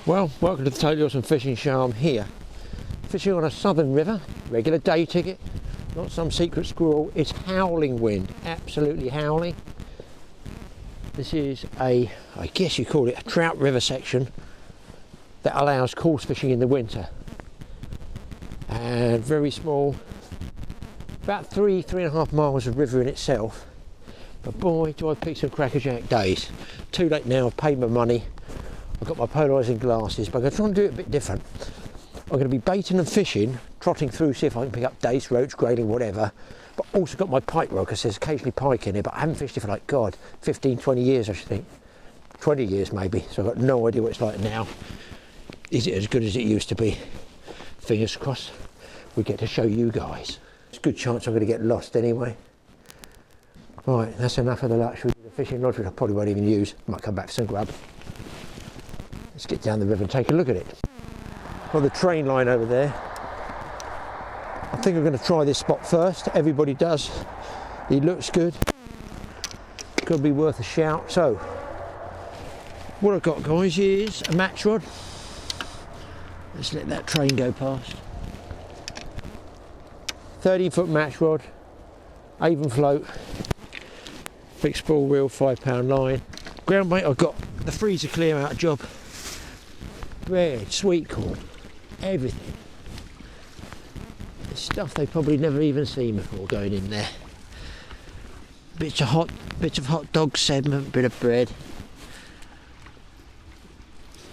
Well, welcome to the TAOUTDOORS and Fishing Show. I'm here fishing on a southern river, regular day ticket, not some secret squirrel. It's howling wind, absolutely howling. This is I guess you call it a trout river section that allows coarse fishing in the winter. And very small, about 3.5 miles of river in itself. But boy, do I pick some crackerjack days. Too late now, I've paid my money. I've got my polarising glasses, but I'm going to try and do it a bit different. I'm going to be baiting and fishing, trotting through, see if I can pick up dace, roach, grayling, whatever. But also got my pike rod, because there's occasionally pike in here, but I haven't fished it for like, God, 15, 20 years I should think. 20 years maybe, so I've got no idea what it's like now. Is it as good as it used to be? Fingers crossed we get to show you guys. There's a good chance I'm going to get lost anyway. Right, that's enough of the luxury of the fishing rod, which I probably won't even use. Might come back for some grub. Let's get down the river and take a look at it. Got the train line over there. I think I'm going to try this spot first. Everybody does. He looks good. Could be worth a shout. So, what I've got, guys, is a match rod. Let's let that train go past. 13-foot match rod, Avon float, fixed spool reel, £5 line. Ground bait, I've got the freezer clear out job. Bread, sweet corn, everything. It's stuff they probably never even seen before going in there. Bits of hot dog segment, bit of bread.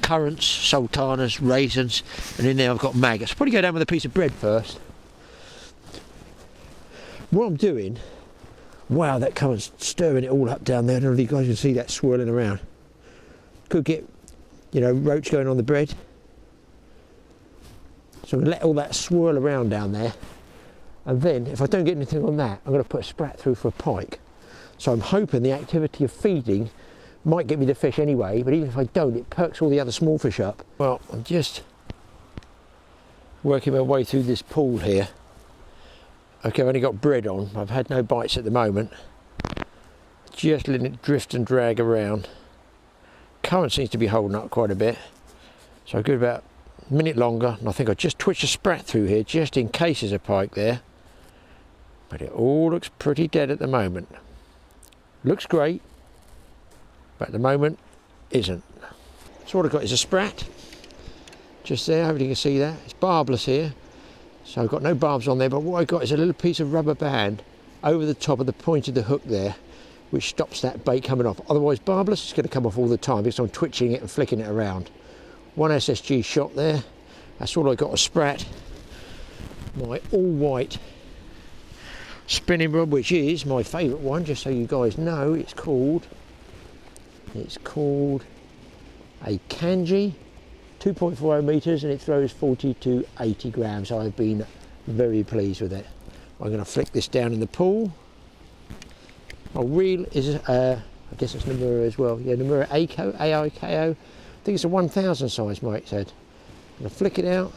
Currants, sultanas, raisins, and in there I've got maggots. I'll probably go down with a piece of bread first. What I'm doing, wow, that current's stirring it all up down there. I don't know if you guys can see that swirling around. Could get, you know, roach going on the bread. So I'm going to let all that swirl around down there. And then, if I don't get anything on that, I'm going to put a sprat through for a pike. So I'm hoping the activity of feeding might get me to fish anyway, but even if I don't, it perks all the other small fish up. Well, I'm just working my way through this pool here. Okay, I've only got bread on. I've had no bites at the moment. Just letting it drift and drag around. Current seems to be holding up quite a bit. So I'll give it about a minute longer, and I think I'll just twitch a sprat through here just in case there's a pike there. But it all looks pretty dead at the moment. Looks great, but at the moment isn't. So what I've got is a sprat. Just there, hopefully you can see that. It's barbless here. So I've got no barbs on there, but what I've got is a little piece of rubber band over the top of the point of the hook there, which stops that bait coming off. Otherwise, barbless is going to come off all the time because I'm twitching it and flicking it around. One SSG shot there. That's all I got, a sprat. My all-white spinning rod, which is my favourite one, just so you guys know. It's called a Kanji. 2.40 metres, and it throws 40 to 80 grams. I've been very pleased with it. I'm going to flick this down in the pool. My reel is, I guess it's Nomura as well. Yeah, Nomura Aiko, A-I-K-O. I think it's a 1000 size, Mike said. I'm going to flick it out.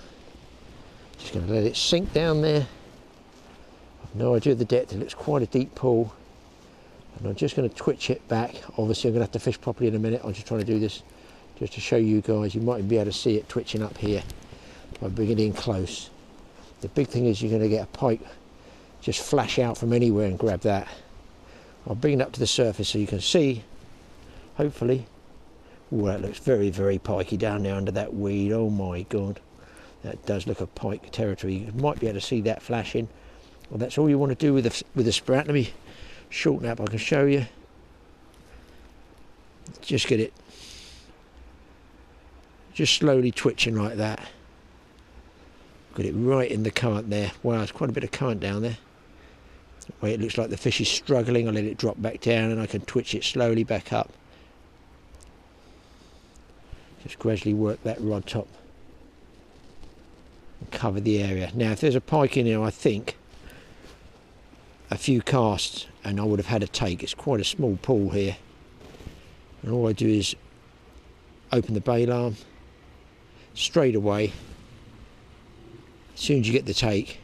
Just going to let it sink down there. I've no idea of the depth. It looks quite a deep pool. And I'm just going to twitch it back. Obviously, I'm going to have to fish properly in a minute. I'm just trying to do this just to show you guys. You might be able to see it twitching up here by bringing it in close. The big thing is you're going to get a pike just flash out from anywhere and grab that. I'll bring it up to the surface so you can see, hopefully. Oh, that looks very, very pikey down there under that weed. Oh my God, that does look a pike territory. You might be able to see that flashing. Well, that's all you want to do with the sprat. Let me shorten up, I can show you. Just get it just slowly twitching like that. Got it right in the current there. Wow, there's quite a bit of current down there. That way it looks like the fish is struggling. I'll let it drop back down and I can twitch it slowly back up. Just gradually work that rod top and cover the area. Now if there's a pike in here, I think a few casts and I would have had a take. It's quite a small pool here. And all I do is open the bail arm straight away as soon as you get the take,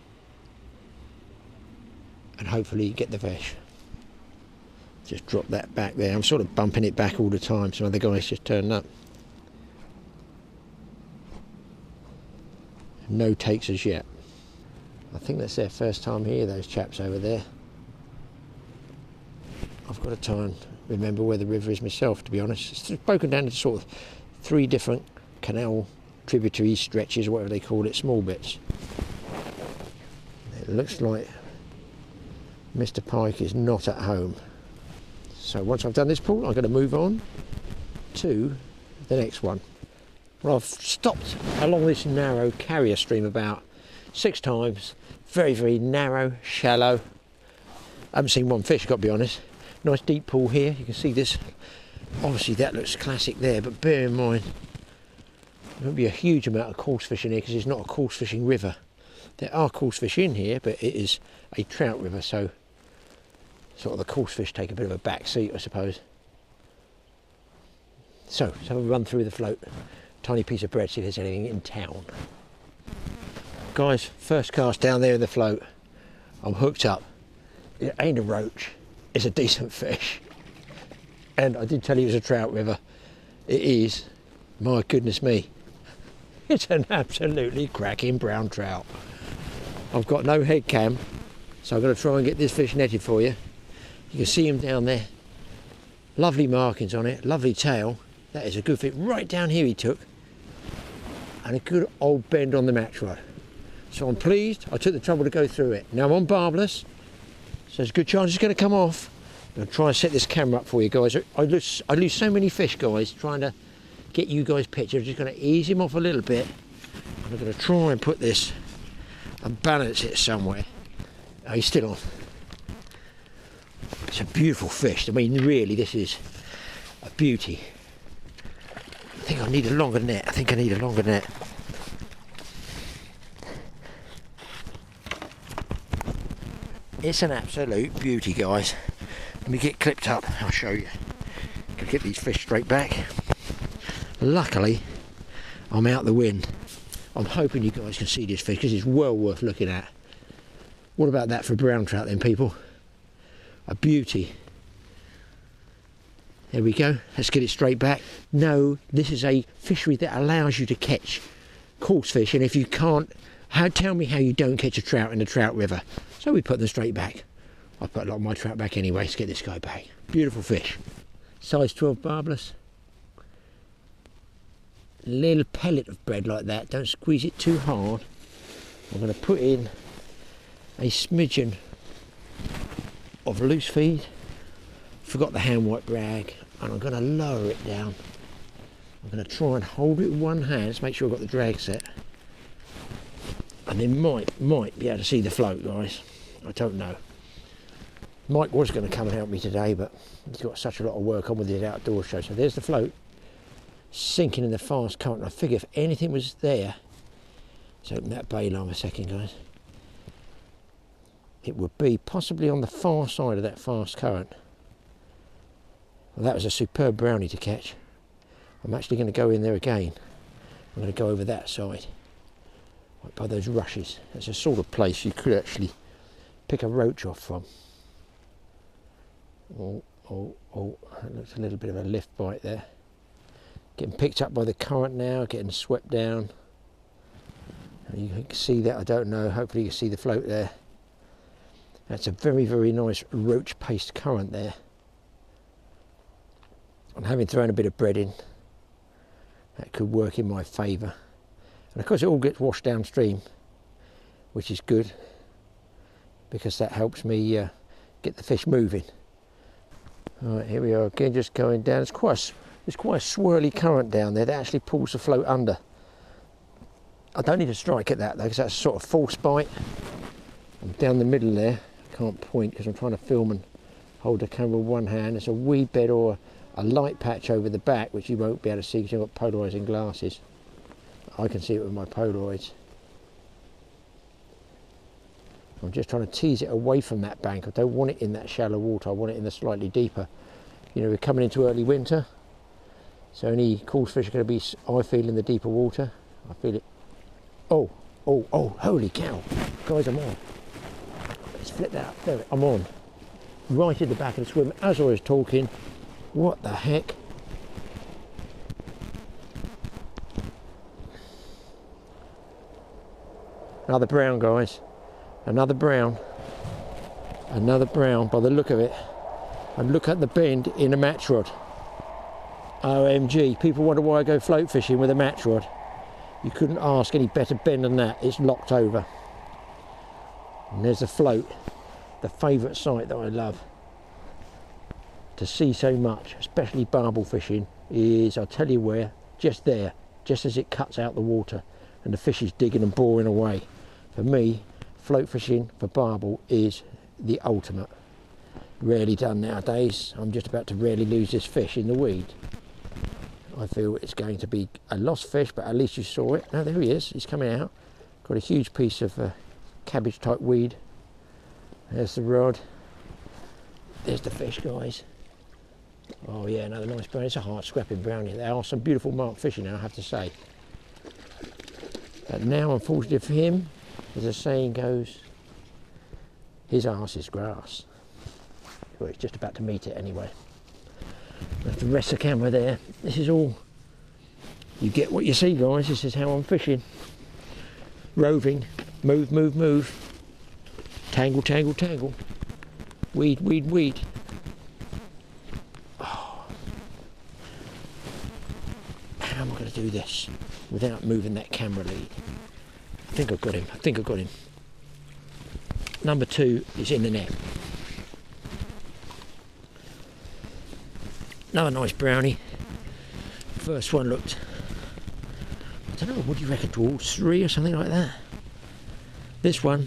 and hopefully get the fish. Just drop that back there. I'm sort of bumping it back all the time. Some other guys just turning up. No takes as yet. I think that's their first time here, those chaps over there. I've got to try and remember where the river is myself, to be honest. It's broken down into sort of 3 different canal tributary stretches, or whatever they call it, small bits. It looks like Mr. Pike is not at home. So once I've done this pool, I'm going to move on to the next one. Well, I've stopped along this narrow carrier stream about 6 times. Very, very narrow, shallow. I haven't seen one fish, got to be honest. Nice deep pool here. You can see this. Obviously that looks classic there, but bear in mind there won't be a huge amount of coarse fish in here because it's not a coarse fishing river. There are coarse fish in here, but it is a trout river, so sort of the coarse fish take a bit of a back seat, I suppose. So let's have a run through the float. Tiny piece of bread, see if there's anything in town. Guys, first cast down there in the float. I'm hooked up. It ain't a roach, it's a decent fish. And I did tell you it was a trout river. It is, my goodness me. It's an absolutely cracking brown trout. I've got no head cam, so I'm going to try and get this fish netted for you. You can see him down there. Lovely markings on it, lovely tail. That is a good fit. Right down here he took. And a good old bend on the match rod. So I'm pleased I took the trouble to go through it. Now I'm on barbless, so there's a good chance it's going to come off. I'm going to try and set this camera up for you guys. I lose so many fish, guys, trying to get you guys pictures. I'm just going to ease him off a little bit. I'm going to try and put this and balance it somewhere. Oh, he's still on. It's a beautiful fish. I mean, really, this is a beauty. I think I need a longer net. It's an absolute beauty, guys. Let me get clipped up, I'll show you. Can get these fish straight back. Luckily, I'm out the wind. I'm hoping you guys can see this fish because it's well worth looking at. What about that for brown trout then, people? A beauty. There we go. Let's get it straight back. No, this is a fishery that allows you to catch coarse fish, and if you can't, tell me how you don't catch a trout in a trout river. So we put them straight back. I put a lot of my trout back anyway. Let's get this guy back. Beautiful fish. Size 12 barbless. Little pellet of bread like that. Don't squeeze it too hard. I'm going to put in a smidgen of loose feed. Forgot the hand wipe rag, and I'm going to lower it down. I'm going to try and hold it with one hand. Let's make sure I've got the drag set. And then might be able to see the float, guys. I don't know. Mike was going to come and help me today, but he's got such a lot of work on with his outdoor show. So there's the float, sinking in the fast current. I figure if anything was there, let's open that bay line a second, guys. It would be possibly on the far side of that fast current. Well, that was a superb brownie to catch. I'm actually going to go in there again. I'm going to go over that side, right by those rushes. That's a sort of place you could actually pick a roach off from. Oh, that looks a little bit of a lift bite there. Getting picked up by the current now, getting swept down. You can see that, I don't know, hopefully you can see the float there. That's a very, very nice roach paste current there. And having thrown a bit of bread in, that could work in my favour. And of course it all gets washed downstream, which is good, because that helps me get the fish moving. Alright, here we are again, just going down. It's quite a swirly current down there that actually pulls the float under. I don't need to strike at that though, because that's a sort of false bite. I'm down the middle there. I can't point because I'm trying to film and hold the camera with one hand. There's a wee bit or a light patch over the back, which you won't be able to see because you've got polarising glasses. I can see it with my Polaroids. I'm just trying to tease it away from that bank. I don't want it in that shallow water. I want it in the slightly deeper. You know, we're coming into early winter, so any coarse fish are going to be, I feel, in the deeper water. I feel it. Oh, holy cow. Guys, I'm on. Let's flip that up. There, I'm on. Right in the back of the swim as I was talking. What the heck? Another brown, guys. Another brown. Another brown by the look of it. And look at the bend in a match rod. OMG, people wonder why I go float fishing with a match rod. You couldn't ask any better bend than that. It's locked over. And there's the float, the favourite sight that I love to see so much, especially barbel fishing, is, I'll tell you where, just there, just as it cuts out the water and the fish is digging and boring away. For me, float fishing for barbel is the ultimate. Rarely done nowadays. I'm just about to rarely lose this fish in the weed. I feel it's going to be a lost fish, but at least you saw it. Oh, there he is. He's coming out. Got a huge piece of cabbage type weed. There's the rod. There's the fish, guys. Oh yeah, another nice brown. It's a hard scrapping brownie. There are some beautiful mark fishing now, I have to say. But now, unfortunately for him, as the saying goes, his arse is grass. Well, it's just about to meet it anyway. I have to rest the camera there. This is all, you get what you see, guys. This is how I'm fishing. Roving, move, move, move. Tangle, tangle, tangle. Weed, weed, weed. Oh. How am I going to do this without moving that camera lead? I think I've got him. I think I've got him. Number 2 is in the net. Another nice brownie. First one looked, I don't know, what do you reckon, towards 3 or something like that? This one,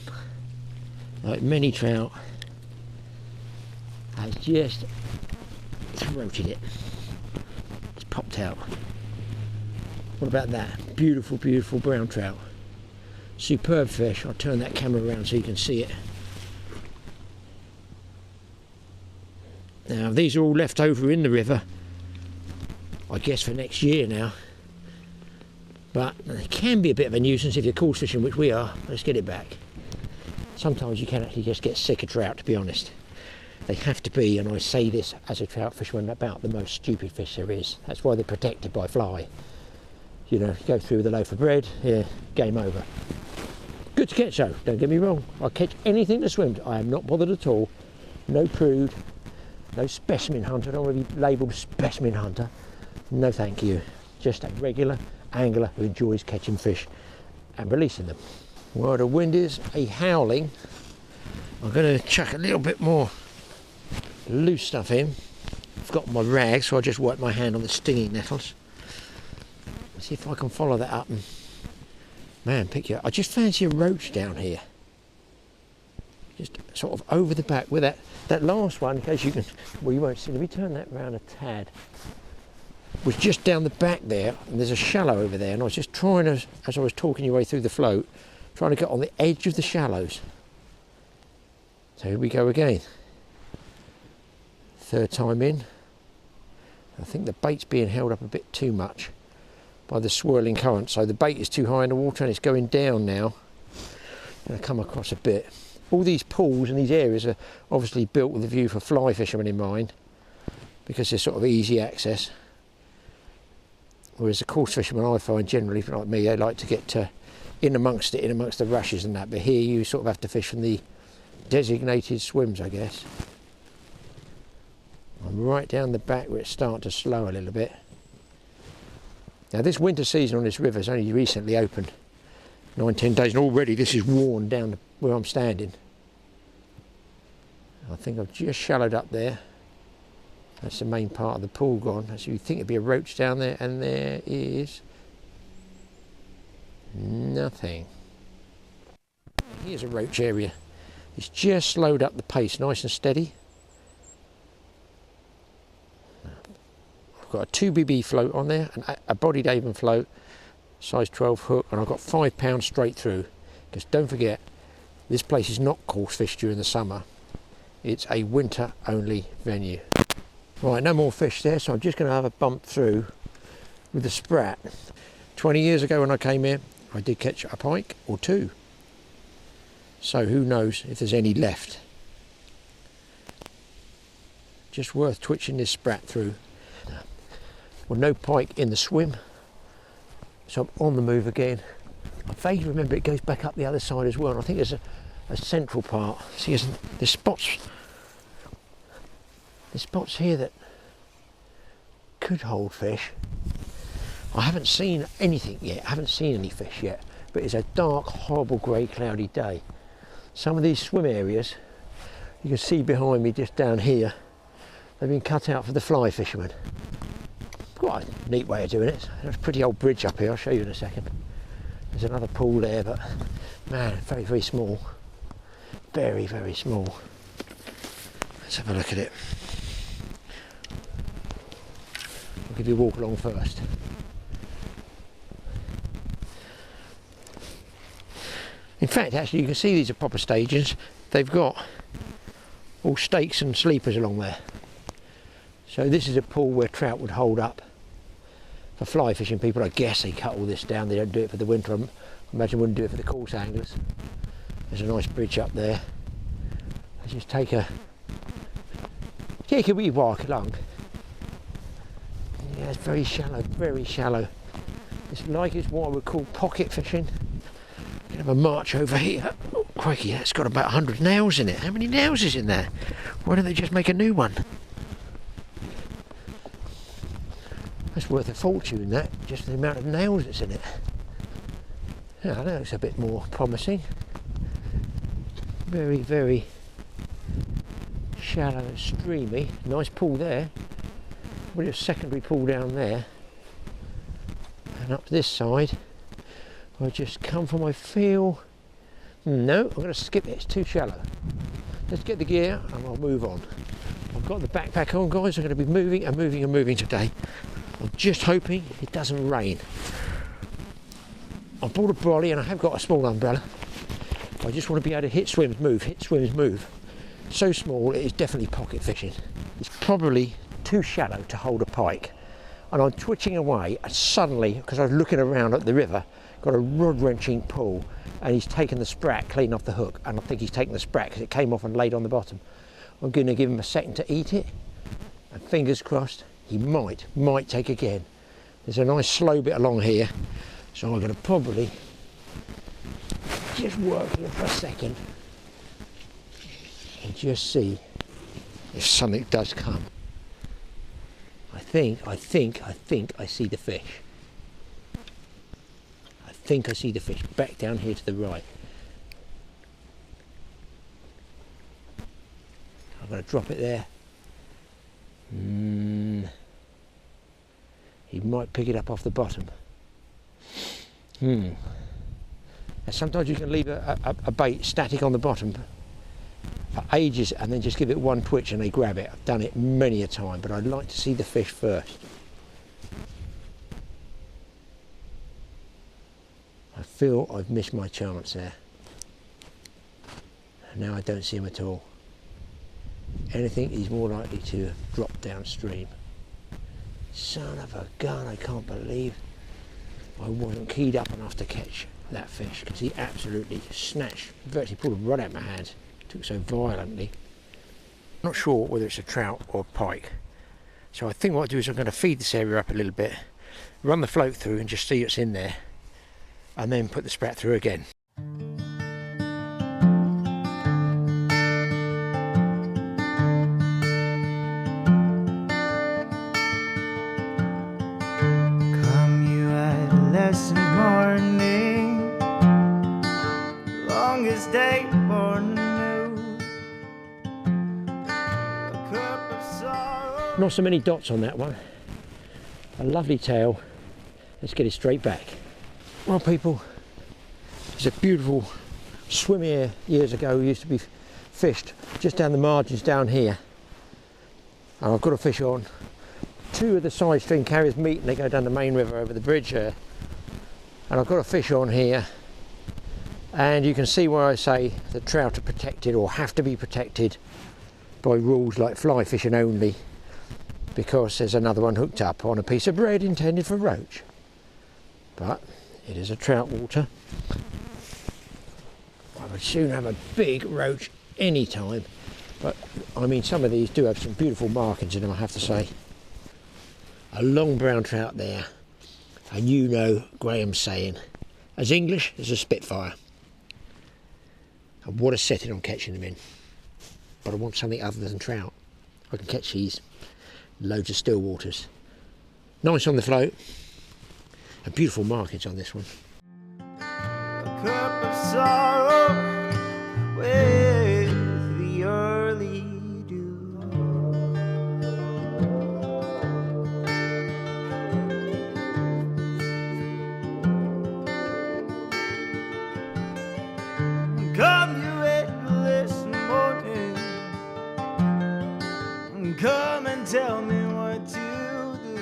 like many trout, has just throated it. It's popped out. What about that? Beautiful, beautiful brown trout. Superb fish. I'll turn that camera around so you can see it. Now these are all left over in the river, I guess for next year now. But it can be a bit of a nuisance if you're coarse fishing, which we are. Let's get it back. Sometimes you can actually just get sick of trout, to be honest. They have to be, and I say this as a trout fisherman, about the most stupid fish there is. That's why they're protected by fly. You know, you go through with a loaf of bread, yeah, game over. Good to catch though, don't get me wrong. I'll catch anything that swims. I am not bothered at all. No prude. No specimen hunter, I don't want to be labelled specimen hunter. No thank you. Just a regular angler who enjoys catching fish and releasing them. Well, the wind is a howling. I'm going to chuck a little bit more loose stuff in. I've got my rag, so I'll just wipe my hand on the stinging nettles. See if I can follow that up and, man, pick you up. I just fancy a roach down here. Just sort of over the back with that last one, in case you can, well, you won't see, let me turn that round a tad, was just down the back there, and there's a shallow over there, and I was just trying to, as I was talking your way through the float, trying to get on the edge of the shallows. So here we go again. Third time in. I think the bait's being held up a bit too much by the swirling current, so the bait is too high in the water and it's going down now. Going to come across a bit. All these pools and these areas are obviously built with a view for fly fishermen in mind, because they're sort of easy access. Whereas the coarse fishermen, I find generally, like me, they like to get in amongst it, in amongst the rushes and that. But here you sort of have to fish from the designated swims, I guess. I'm right down the back where it's starting to slow a little bit. Now this winter season on this river has only recently opened. 9-10 days, and already this is worn down where I'm standing. I think I've just shallowed up there. That's the main part of the pool gone. So you think it'd be a roach down there, and there is nothing. Here's a roach area. It's just slowed up the pace, nice and steady. I've got a 2BB float on there, and a bodied Avon float, size 12 hook, and I've got 5 pounds straight through. Because don't forget, this place is not coarse fished during the summer. It's a winter only venue. Right, no more fish there, so I'm just going to have a bump through with the sprat. 20 years ago when I came here, I did catch a pike or 2. So who knows if there's any left. Just worth twitching this sprat through. Well, no pike in the swim, so I'm on the move again. I vaguely remember it goes back up the other side as well, and I think there's a central part. See, there's spots here that could hold fish. I haven't seen anything yet, I haven't seen any fish yet, but it's a dark, horrible grey cloudy day. Some of these swim areas, you can see behind me just down here, they've been cut out for the fly fishermen. Quite a neat way of doing it. There's a pretty old bridge up here, I'll show you in a second. There's another pool there, but man, very, very small. Very, very small. Let's have a look at it. I'll give you a walk along first. In fact, actually, you can see these are proper stagings. They've got all stakes and sleepers along there. So this is a pool where trout would hold up. For fly fishing people, I guess they cut all this down. They don't do it for the winter. I imagine wouldn't do it for the coarse anglers. There's a nice bridge up there. I just take a wee walk along. Yeah, it's very shallow, very shallow. It's like it's what I would call pocket fishing. You have a march over here. Oh, crikey, that's got about 100 nails in it. How many nails is in there? Why don't they just make a new one? That's worth a fortune, that, just the amount of nails that's in it. Yeah, that looks a bit more promising. Very, very shallow and streamy. Nice pool there. With a secondary pool down there. And up this side, I just come for my feel. No, I'm going to skip it, it's too shallow. Let's get the gear and I'll move on. I've got the backpack on, guys. I'm going to be moving and moving and moving today. I'm just hoping it doesn't rain. I bought a brolly and I have got a small umbrella. I just want to be able to hit swims, move, hit swims, move. So small, it is definitely pocket fishing. It's probably too shallow to hold a pike. And I'm twitching away, and suddenly, because I was looking around at the river, got a rod-wrenching pull, and he's taken the sprat clean off the hook. And I think he's taken the sprat because it came off and laid on the bottom. I'm going to give him a second to eat it, and fingers crossed, he might take again. There's a nice slow bit along here, so I'm going to probably just work here for a second and just see if something does come. I think I see the fish. I think I see the fish back down here to the right. I'm going to drop it there. He might pick it up off the bottom. And sometimes you can leave a bait static on the bottom for ages and then just give it one twitch and they grab it. I've done it many a time, but I'd like to see the fish first. I feel I've missed my chance there. And now I don't see him at all. Anything, he's more likely to drop downstream. Son of a gun, I can't believe I wasn't keyed up enough to catch that fish, because he absolutely snatched, virtually pulled him right out of my hands. Took so violently. I'm not sure whether it's a trout or a pike. So I think what I'll do is I'm going to feed this area up a little bit, run the float through and just see what's in there, and then put the sprat through again. Morning, longest day born anew. A cup of sorrow. Not so many dots on that one. A lovely tail. Let's get it straight back. Well, people, there's a beautiful swim here years ago. Used to be fished just down the margins down here. And I've got a fish on. Two of the side stream carriers meet and they go down the main river over the bridge there. And I've got a fish on here, and you can see where I say the trout are protected or have to be protected by rules like fly fishing only, because there's another one hooked up on a piece of bread intended for roach. But it is a trout water. I would soon have a big roach any time, but I mean some of these do have some beautiful markings in them, I have to say. A long brown trout there. And you know Graeme's saying, as English as a Spitfire. And what a setting I'm catching them in. But I want something other than trout. I can catch these loads of still waters. Nice on the float. And beautiful markings on this one. A cup of sorrow with the early dew. Come you endless morning, come and tell me what to do,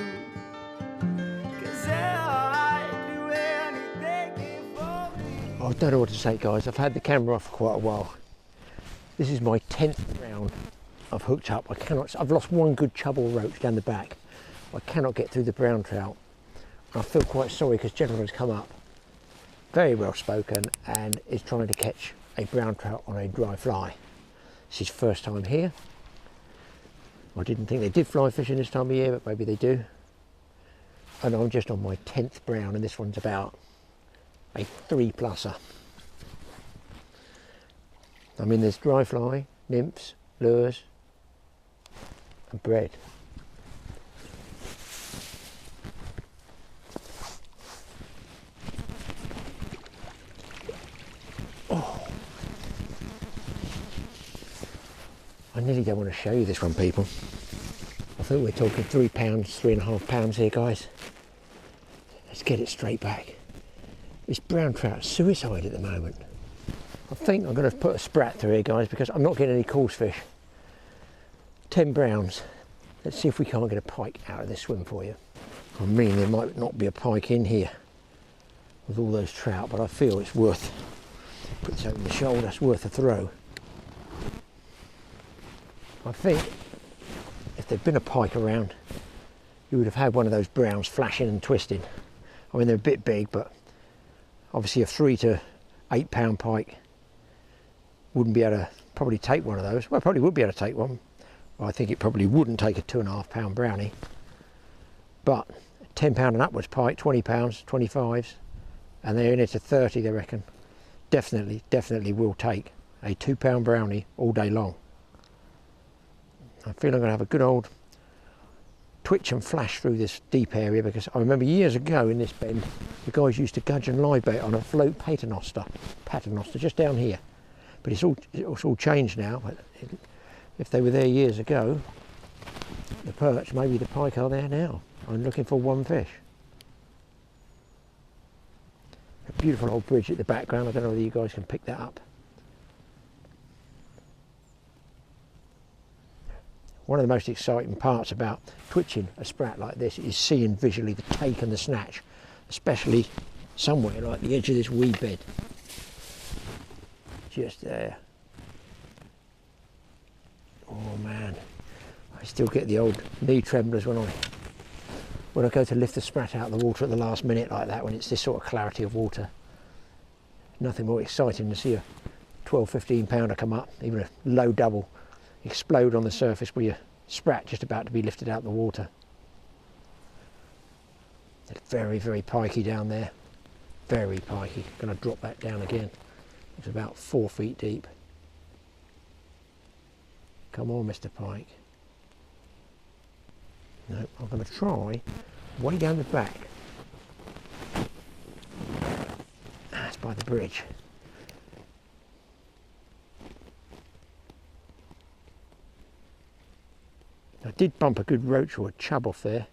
'cause I'd do anything for me. I don't know what to say, guys. I've had the camera off for quite a while. This is my 10th round I've hooked up. I've lost one good chub or roach down the back. I cannot get through the brown trout. I feel quite sorry because gentleman's come up, very well spoken, and is trying to catch a brown trout on a dry fly. It's his first time here. I didn't think they did fly fishing this time of year, but maybe they do. And I'm just on my 10th brown, and this one's about a 3-pluser. I mean, there's dry fly, nymphs, lures, and bread. Oh. I nearly don't want to show you this one, people. I think we're talking 3 pounds, 3.5 pounds here, guys. Let's get it straight back. This brown trout's suicide at the moment. I think I'm going to put a sprat through here, guys, because I'm not getting any coarse fish. 10 browns. Let's see if we can't get a pike out of this swim for you. I mean, there might not be a pike in here with all those trout, but I feel it's worth, put this over my shoulder, it's worth a throw. I think if there'd been a pike around, you would have had one of those browns flashing and twisting. I mean, they're a bit big, but obviously a 3 to 8 pound pike wouldn't be able to probably take one of those. Well, probably would be able to take one. Well, I think it probably wouldn't take a 2.5 pound brownie. But 10 pound and upwards pike, 20 pounds, 25s, and they're in it to 30, they reckon. Definitely will take a 2 pound brownie all day long. I feel I'm going to have a good old twitch and flash through this deep area, because I remember years ago in this bend, the guys used to gudgeon live bait on a float paternoster just down here. But it's all changed now. But if they were there years ago, the perch, maybe the pike are there now. I'm looking for one fish. A beautiful old bridge at the background. I don't know whether you guys can pick that up. One of the most exciting parts about twitching a sprat like this is seeing visually the take and the snatch, especially somewhere like the edge of this wee bed. Just there. Oh man, I still get the old knee tremblers when I go to lift the sprat out of the water at the last minute like that, when it's this sort of clarity of water. Nothing more exciting to see a 12-15 pounder come up, even a low double, explode on the surface with your sprat just about to be lifted out of the water. It's very pikey down there, very pikey. Going to drop that down again. It's about 4 feet deep. Come on, Mr. Pike. No, I'm going to try way down the back. That's by the bridge. I did bump a good roach or a chub off there.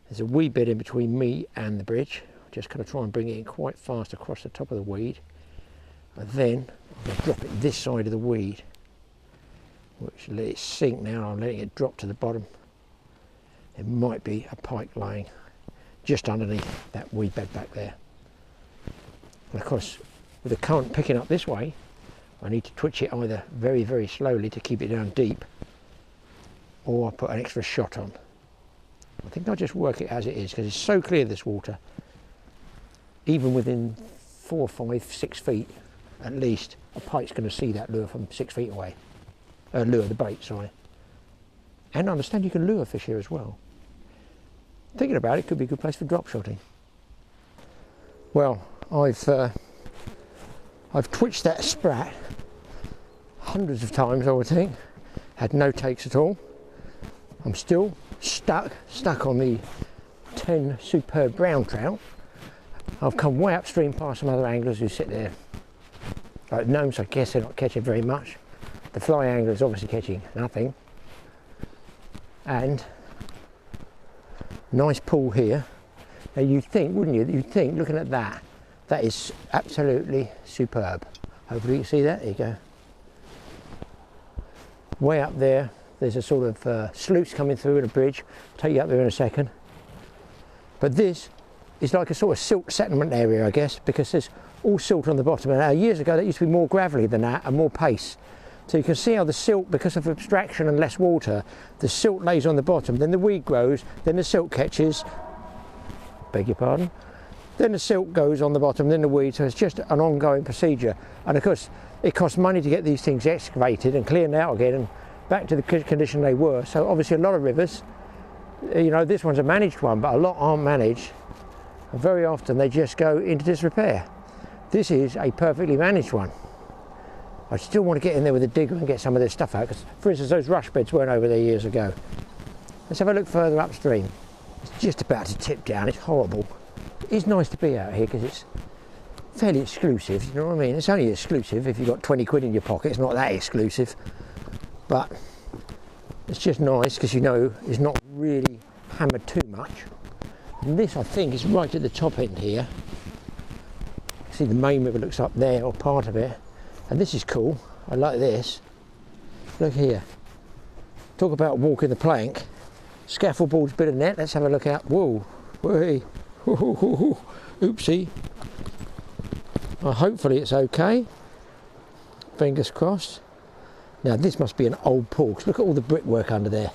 There's a wee bit in between me and the bridge. I'm just going to try and bring it in quite fast across the top of the weed. And then I'm going to drop it this side of the weed, which let it sink now. I'm letting it drop to the bottom. It might be a pike lying just underneath that weed bed back there. And of course, with the current picking up this way, I need to twitch it either very slowly to keep it down deep, or put an extra shot on. I think I'll just work it as it is, because it's so clear, this water. Even within 4, 5, 6 feet at least, a pike's going to see that lure from 6 feet away. Lure, the bait, sorry. And I understand you can lure fish here as well. Thinking about it, could be a good place for drop shotting. Well, I've twitched that sprat hundreds of times, I would think, had no takes at all. I'm still stuck on the 10 superb brown trout. I've come way upstream past some other anglers who sit there like gnomes. I guess they're not catching very much. The fly angler is obviously catching nothing. And nice pool here. Now you'd think, wouldn't you, you'd think, looking at that, that is absolutely superb. Hopefully you can see that. There you go. Way up there, there's a sort of sluice coming through in a bridge. I'll take you up there in a second. But this is like a sort of silt settlement area, I guess, because there's all silt on the bottom. And now, years ago, that used to be more gravelly than that and more pace. So you can see how the silt, because of abstraction and less water, the silt lays on the bottom, then the weed grows, then the silt catches, beg your pardon, then the silt goes on the bottom, then the weed, so it's just an ongoing procedure. And of course, it costs money to get these things excavated and cleared out again and back to the condition they were. So obviously a lot of rivers, you know, this one's a managed one, but a lot aren't managed. And very often they just go into disrepair. This is a perfectly managed one. I still want to get in there with a digger and get some of this stuff out, because for instance those rush beds weren't over there years ago. Let's have a look further upstream. It's just about to tip down, it's horrible. It is nice to be out here because it's fairly exclusive, you know what I mean? It's only exclusive if you've got 20 quid in your pocket, it's not that exclusive. But it's just nice because you know it's not really hammered too much. And this I think is right at the top end here. See the main river looks up there, or part of it. And this is cool, I like this. Look here. Talk about walking the plank. Scaffold boards, bit of net, let's have a look out. Whoa, whee, oopsie. Well, hopefully it's okay. Fingers crossed. Now this must be an old pool, because look at all the brickwork under there.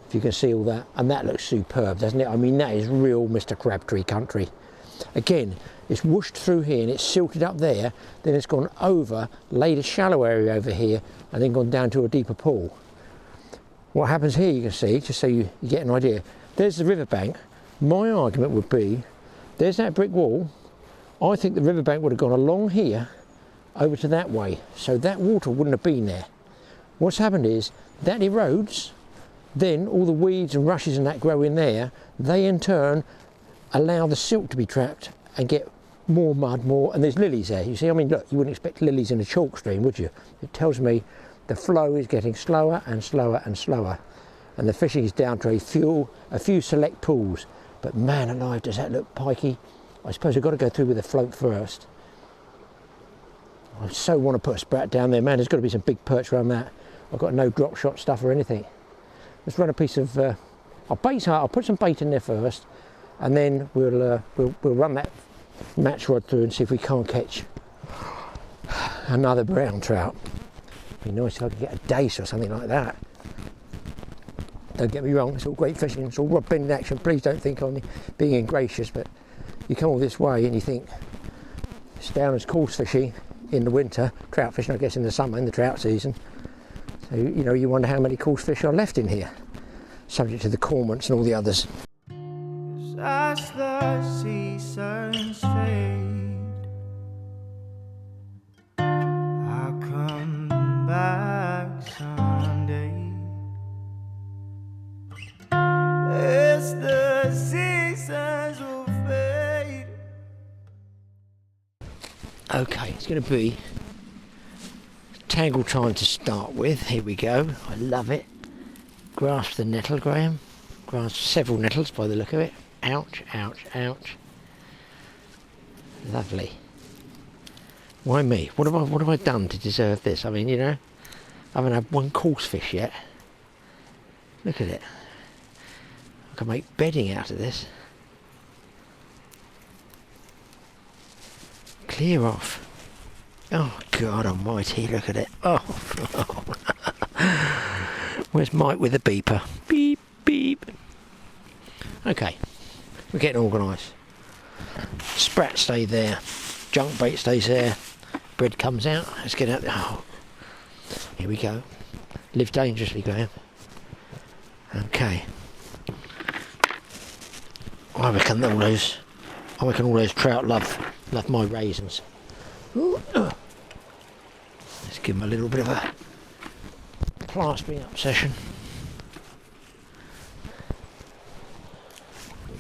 If you can see all that, and that looks superb, doesn't it? I mean, that is real Mr. Crabtree country. Again, it's whooshed through here and it's silted up there, then it's gone over, laid a shallow area over here, and then gone down to a deeper pool. What happens here, you can see, just so you get an idea. There's the riverbank. My argument would be, there's that brick wall. I think the riverbank would have gone along here, over to that way, so that water wouldn't have been there. What's happened is, that erodes, then all the weeds and rushes and that grow in there, they in turn allow the silt to be trapped and get more mud, and there's lilies there. You see, I mean, look, you wouldn't expect lilies in a chalk stream, would you? It tells me the flow is getting slower and slower and slower, and the fishing is down to a few select pools. But man alive, does that look pikey? I suppose I've got to go through with a float first. I so want to put a sprat down there, man. There's got to be some big perch around that. I've got no drop shot stuff or anything. Let's run a piece of, I'll put some bait in there first, and then we'll run that match rod through and see if we can't catch another brown trout. It'd be nice if I could get a dace or something like that. Don't get me wrong, it's all great fishing, it's all rod bending action. Please don't think I'm being ingracious, but you come all this way and you think it's down as coarse fishing in the winter, trout fishing I guess in the summer, in the trout season. So you know, you wonder how many coarse fish are left in here, subject to the cormorants and all the others. As the seasons fade, I'll come back someday. As the seasons will fade. Okay, it's going to be tangle time to start with. Here we go. I love it. Grasp the nettle, Graham. Grasp several nettles by the look of it. Ouch, ouch, ouch. Lovely. Why me? What have I done to deserve this? I mean, you know, I haven't had one coarse fish yet. Look at it. I can make bedding out of this. Clear off. Oh God almighty, look at it. Oh. Where's Mike with the beeper? Beep, beep. Okay, we're getting organised. Sprat stay there, junk bait stays there, bread comes out, let's get out there. Oh, here we go. Live dangerously, Graham. Okay. I reckon all those trout love Love my raisins. Ooh, let's give them a little bit of a plastering up session.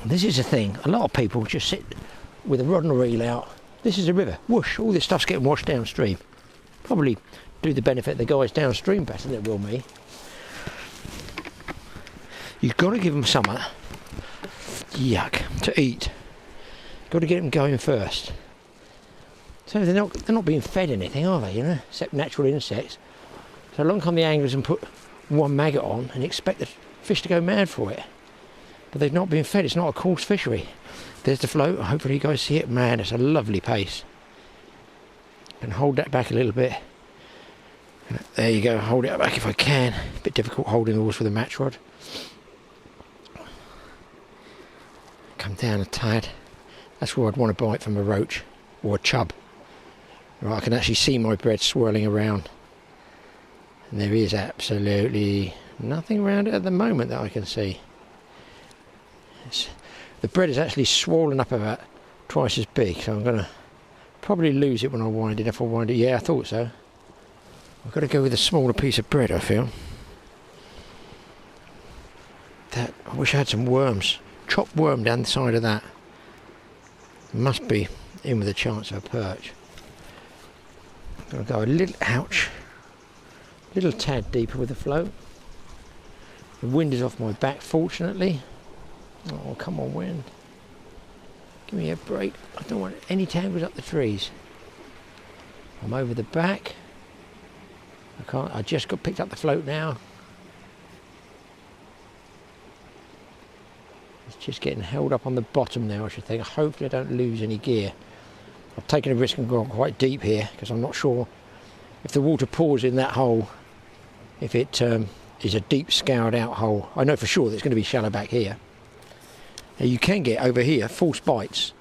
This is the thing, a lot of people just sit with a rod and a reel out. This is a river, whoosh, all this stuff's getting washed downstream. Probably do the benefit of the guys downstream better than it will me. You've got to give them something, yuck, to eat. Got to get them going first. So they're not being fed anything, are they, you know, except natural insects. So along come the anglers and put one maggot on and expect the fish to go mad for it. But they've not been fed, it's not a coarse fishery. There's the float, hopefully you guys see it. Man, it's a lovely pace. And hold that back a little bit. There you go, hold it back if I can. A bit difficult holding the oars with a match rod. Come down a tad. That's where I'd want to bite from a roach or a chub. Right, I can actually see my bread swirling around. And there is absolutely nothing around it at the moment that I can see. The bread is actually swollen up about twice as big, so I'm going to probably lose it when I wind it. If I wind it, yeah, I thought so. I've got to go with a smaller piece of bread, I feel. That, I wish I had some worms. Chopped worm down the side of that. Must be in with a chance of a perch. I'm going to go a little, ouch, little tad deeper with the float. The wind is off my back, fortunately. Oh, come on, wind. Give me a break. I don't want any tangles up the trees. I'm over the back. I just got picked up the float now. It's just getting held up on the bottom now, I should think. Hopefully I don't lose any gear. I've taken a risk and gone quite deep here because I'm not sure if the water pours in that hole, if it is a deep scoured out hole. I know for sure that it's going to be shallow back here. Now you can get over here false bites.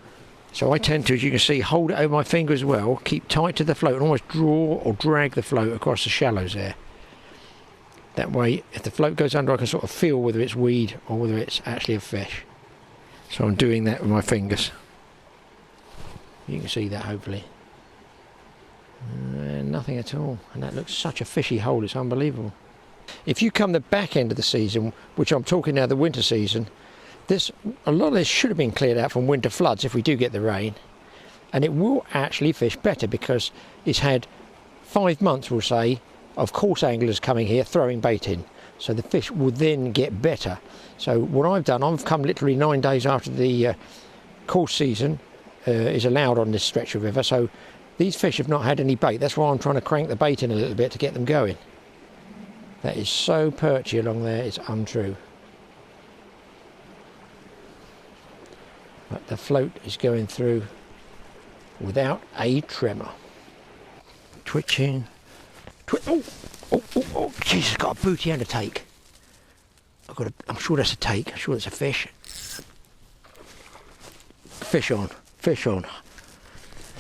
So I tend to, as you can see, hold it over my finger as well, keep tight to the float and almost draw or drag the float across the shallows there. That way, if the float goes under, I can sort of feel whether it's weed or whether it's actually a fish. So I'm doing that with my fingers. You can see that, hopefully. Nothing at all. And that looks such a fishy hole, it's unbelievable. If you come the back end of the season, which I'm talking now the winter season, a lot of this should have been cleared out from winter floods if we do get the rain. And it will actually fish better because it's had 5 months, we'll say, of coarse anglers coming here throwing bait in. So the fish will then get better. So what I've done, I've come literally 9 days after the coarse season is allowed on this stretch of river. So these fish have not had any bait. That's why I'm trying to crank the bait in a little bit to get them going. That is so perchy along there, it's untrue. But the float is going through without a tremor. Twitching. Oh, Jesus, got a booty and a take. I'm sure that's a take. I'm sure that's a fish. Fish on.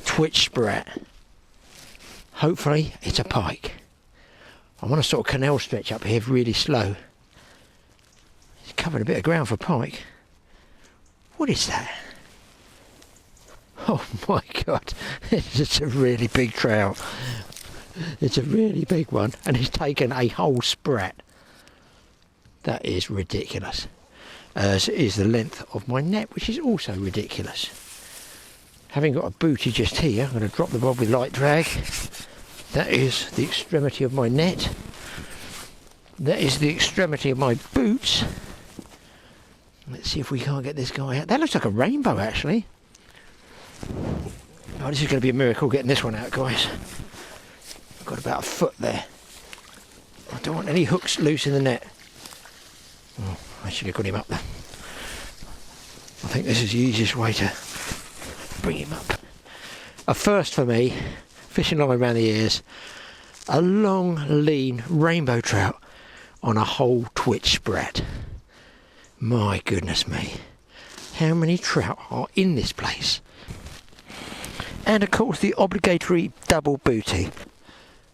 Twitch sprat. Hopefully it's a pike. I'm on a sort of canal stretch up here, really slow. It's covered a bit of ground for pike. What is that? Oh my God, it's a really big trout. It's a really big one, and it's taken a whole sprat. That is ridiculous. As is the length of my net, which is also ridiculous. Having got a booty just here, I'm going to drop the bob with light drag. That is the extremity of my net. That is the extremity of my boots. Let's see if we can't get this guy out. That looks like a rainbow, actually. Oh, this is going to be a miracle getting this one out, guys. I've got about a foot there. I don't want any hooks loose in the net. Oh, I should have got him up there. I think this is the easiest way to bring him up. A first for me, fishing line around the ears, a long, lean rainbow trout on a whole twitch sprat. My goodness me, how many trout are in this place? And of course the obligatory double booty.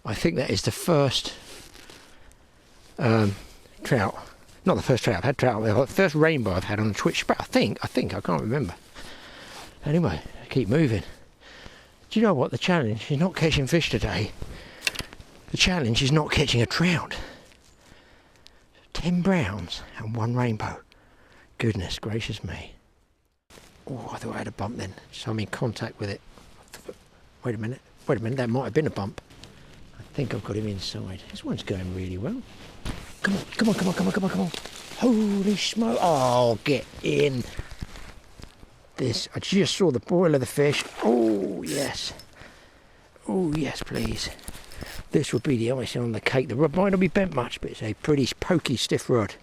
I think that is the first trout, not the first trout I've had trout, the first rainbow I've had on a twitch sprat. I think, I can't remember. Anyway, keep moving. Do you know what? The challenge is not catching fish today. The challenge is not catching a trout. 10 browns and 1 rainbow. Goodness gracious me. Oh, I thought I had a bump then. So I'm in contact with it. Wait a minute, that might have been a bump. I think I've got him inside. This one's going really well. Come on. Holy smoke. Oh, get in. This, I just saw the boil of the fish. Oh, yes. Oh, yes, please. This would be the icing on the cake. The rod might not be bent much, but it's a pretty pokey, stiff rod.